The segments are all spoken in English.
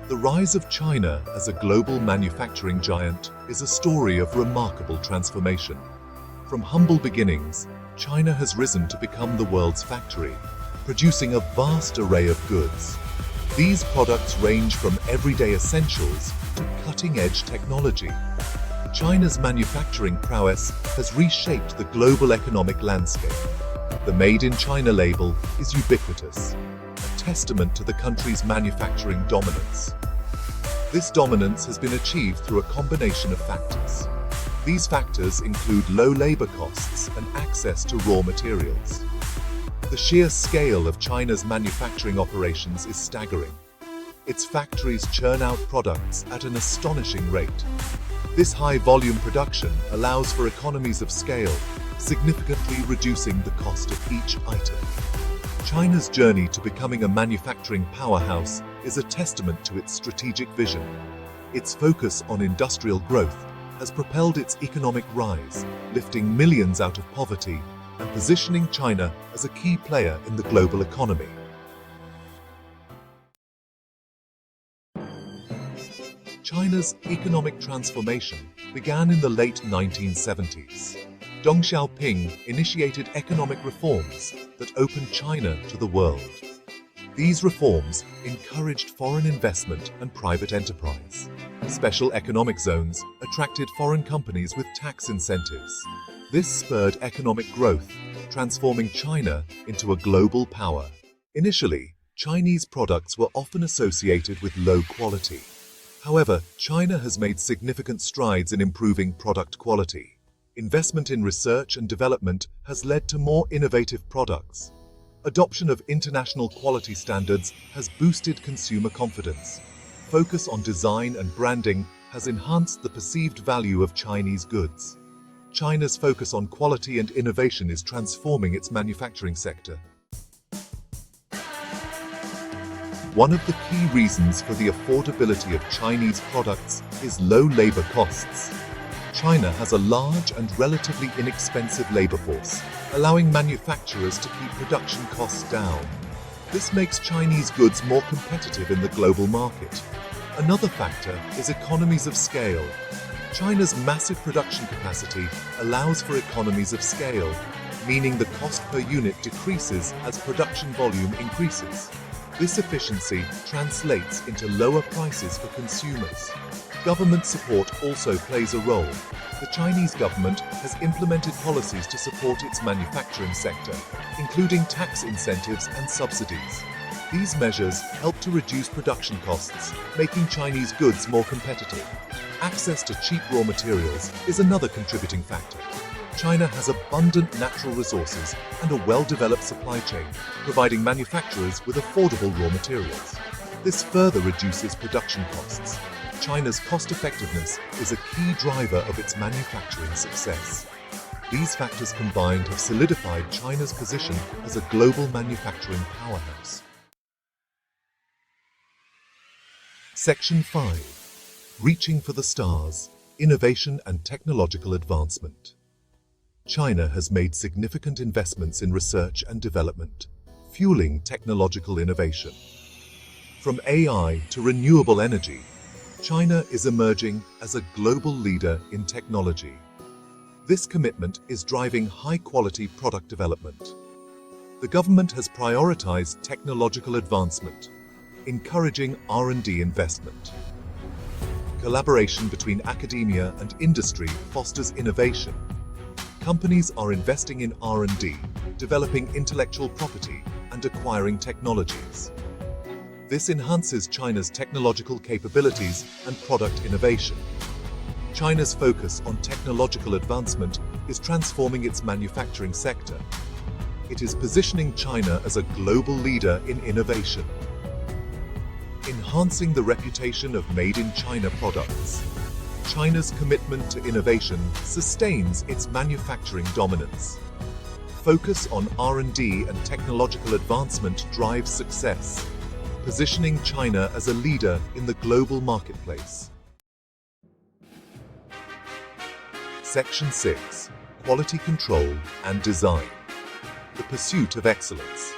The rise of China as a global manufacturing giant is a story of remarkable transformation. From humble beginnings, China has risen to become the world's factory, producing a vast array of goods. These products range from everyday essentials to cutting-edge technology. China's manufacturing prowess has reshaped the global economic landscape. The Made in China label is ubiquitous, a testament to the country's manufacturing dominance. This dominance has been achieved through a combination of factors. These factors include low labor costs and access to raw materials. The sheer scale of China's manufacturing operations is staggering. Its factories churn out products at an astonishing rate. This high-volume production allows for economies of scale, significantly reducing the cost of each item. China's journey to becoming a manufacturing powerhouse is a testament to its strategic vision. Its focus on industrial growth has propelled its economic rise, lifting millions out of poverty and positioning China as a key player in the global economy. China's economic transformation began in the late 1970s. Deng Xiaoping initiated economic reforms that opened China to the world. These reforms encouraged foreign investment and private enterprise. Special economic zones attracted foreign companies with tax incentives. This spurred economic growth, transforming China into a global power. Initially, Chinese products were often associated with low quality. However, China has made significant strides in improving product quality. Investment in research and development has led to more innovative products. Adoption of international quality standards has boosted consumer confidence. Focus on design and branding has enhanced the perceived value of Chinese goods. China's focus on quality and innovation is transforming its manufacturing sector. One of the key reasons for the affordability of Chinese products is low labor costs. China has a large and relatively inexpensive labor force, allowing manufacturers to keep production costs down. This makes Chinese goods more competitive in the global market. Another factor is economies of scale. China's massive production capacity allows for economies of scale, meaning the cost per unit decreases as production volume increases. This efficiency translates into lower prices for consumers. Government support also plays a role. The Chinese government has implemented policies to support its manufacturing sector, including tax incentives and subsidies. These measures help to reduce production costs, making Chinese goods more competitive. Access to cheap raw materials is another contributing factor. China has abundant natural resources and a well-developed supply chain, providing manufacturers with affordable raw materials. This further reduces production costs. China's cost-effectiveness is a key driver of its manufacturing success. These factors combined have solidified China's position as a global manufacturing powerhouse. Section 5. Reaching for the Stars: Innovation and Technological Advancement. China has made significant investments in research and development, fueling technological innovation. From AI to renewable energy, China is emerging as a global leader in technology. This commitment is driving high-quality product development. The government has prioritized technological advancement, encouraging R&D investment. Collaboration between academia and industry fosters innovation. Companies are investing in R&D, developing intellectual property, and acquiring technologies. This enhances China's technological capabilities and product innovation. China's focus on technological advancement is transforming its manufacturing sector. It is positioning China as a global leader in innovation. Enhancing the reputation of Made in China products. China's commitment to innovation sustains its manufacturing dominance. Focus on R&D and technological advancement drives success, positioning China as a leader in the global marketplace. Section 6. Quality Control and Design. The Pursuit of Excellence.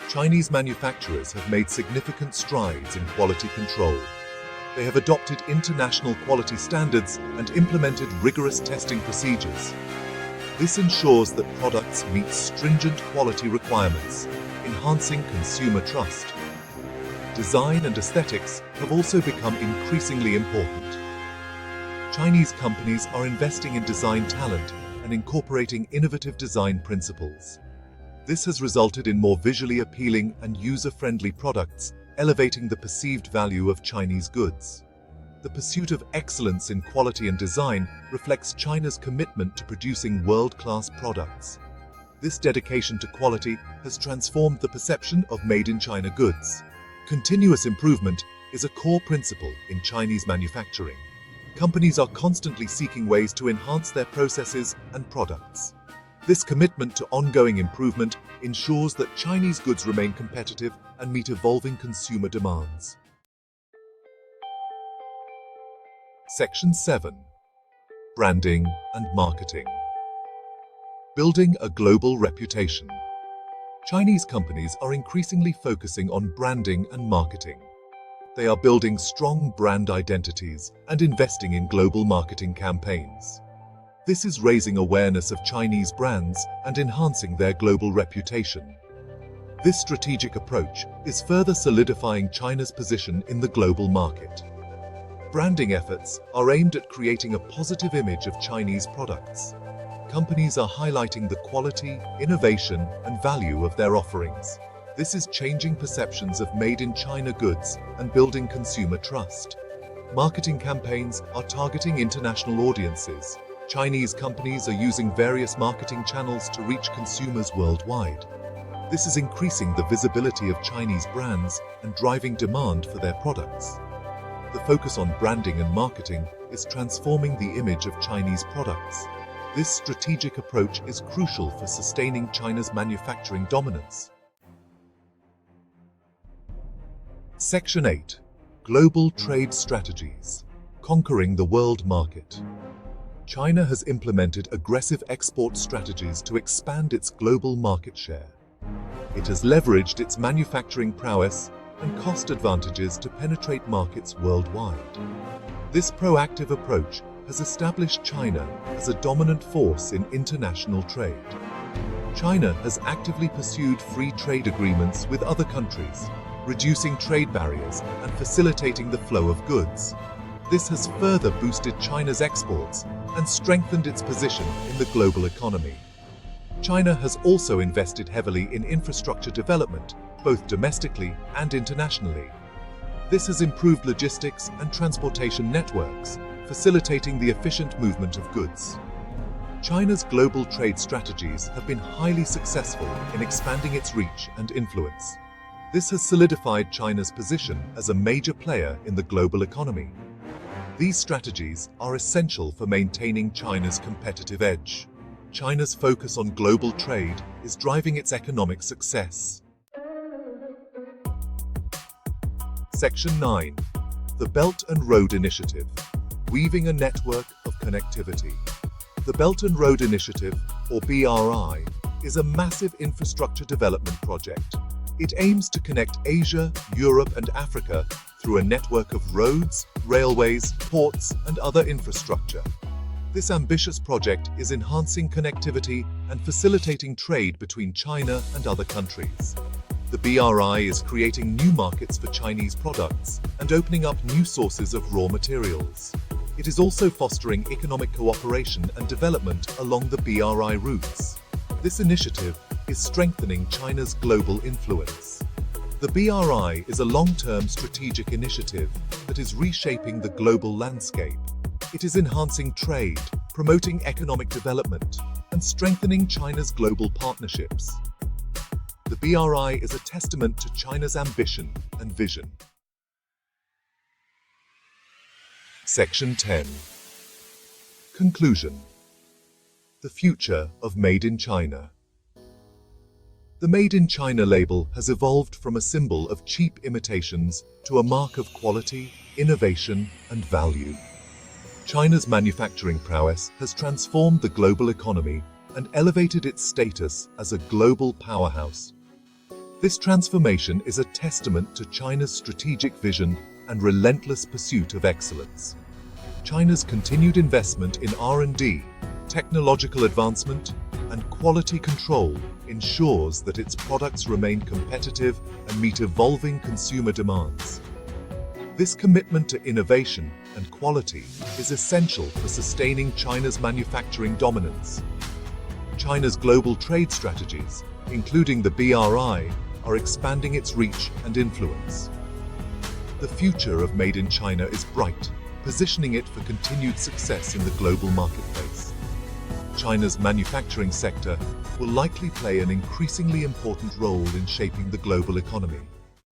Chinese manufacturers have made significant strides in quality control. They have adopted international quality standards and implemented rigorous testing procedures. This ensures that products meet stringent quality requirements, enhancing consumer trust. Design and aesthetics have also become increasingly important. Chinese companies are investing in design talent and incorporating innovative design principles. This has resulted in more visually appealing and user-friendly products, elevating the perceived value of Chinese goods. The pursuit of excellence in quality and design reflects China's commitment to producing world-class products. This dedication to quality has transformed the perception of made-in-China goods. Continuous improvement is a core principle in Chinese manufacturing. Companies are constantly seeking ways to enhance their processes and products. This commitment to ongoing improvement ensures that Chinese goods remain competitive and meet evolving consumer demands. Section 7. Branding and Marketing. Building a global reputation. Chinese companies are increasingly focusing on branding and marketing. They are building strong brand identities and investing in global marketing campaigns. This is raising awareness of Chinese brands and enhancing their global reputation. This strategic approach is further solidifying China's position in the global market. Branding efforts are aimed at creating a positive image of Chinese products. Companies are highlighting the quality, innovation, and value of their offerings. This is changing perceptions of made-in-China goods and building consumer trust. Marketing campaigns are targeting international audiences. Chinese companies are using various marketing channels to reach consumers worldwide. This is increasing the visibility of Chinese brands and driving demand for their products. The focus on branding and marketing is transforming the image of Chinese products. This strategic approach is crucial for sustaining China's manufacturing dominance. Section 8. Global Trade Strategies. Conquering the World Market. China has implemented aggressive export strategies to expand its global market share. It has leveraged its manufacturing prowess and cost advantages to penetrate markets worldwide. This proactive approach has established China as a dominant force in international trade. China has actively pursued free trade agreements with other countries, reducing trade barriers and facilitating the flow of goods. This has further boosted China's exports and strengthened its position in the global economy. China has also invested heavily in infrastructure development, both domestically and internationally. This has improved logistics and transportation networks, facilitating the efficient movement of goods. China's global trade strategies have been highly successful in expanding its reach and influence. This has solidified China's position as a major player in the global economy. These strategies are essential for maintaining China's competitive edge. China's focus on global trade is driving its economic success. Section 9. The Belt and Road Initiative. Weaving a network of connectivity. The Belt and Road Initiative, or BRI, is a massive infrastructure development project. It aims to connect Asia, Europe, and Africa through a network of roads, railways, ports, and other infrastructure. This ambitious project is enhancing connectivity and facilitating trade between China and other countries. The BRI is creating new markets for Chinese products and opening up new sources of raw materials. It is also fostering economic cooperation and development along the BRI routes. This initiative is strengthening China's global influence. The BRI is a long-term strategic initiative that is reshaping the global landscape. It is enhancing trade, promoting economic development, and strengthening China's global partnerships. The BRI is a testament to China's ambition and vision. Section 10. Conclusion. The future of Made in China. The Made in China label has evolved from a symbol of cheap imitations to a mark of quality, innovation, and value. China's manufacturing prowess has transformed the global economy and elevated its status as a global powerhouse. This transformation is a testament to China's strategic vision and relentless pursuit of excellence. China's continued investment in R&D, technological advancement, and quality control ensures that its products remain competitive and meet evolving consumer demands. This commitment to innovation and quality is essential for sustaining China's manufacturing dominance. China's global trade strategies, including the BRI, are expanding its reach and influence. The future of Made in China is bright, positioning it for continued success in the global marketplace. China's manufacturing sector will likely play an increasingly important role in shaping the global economy.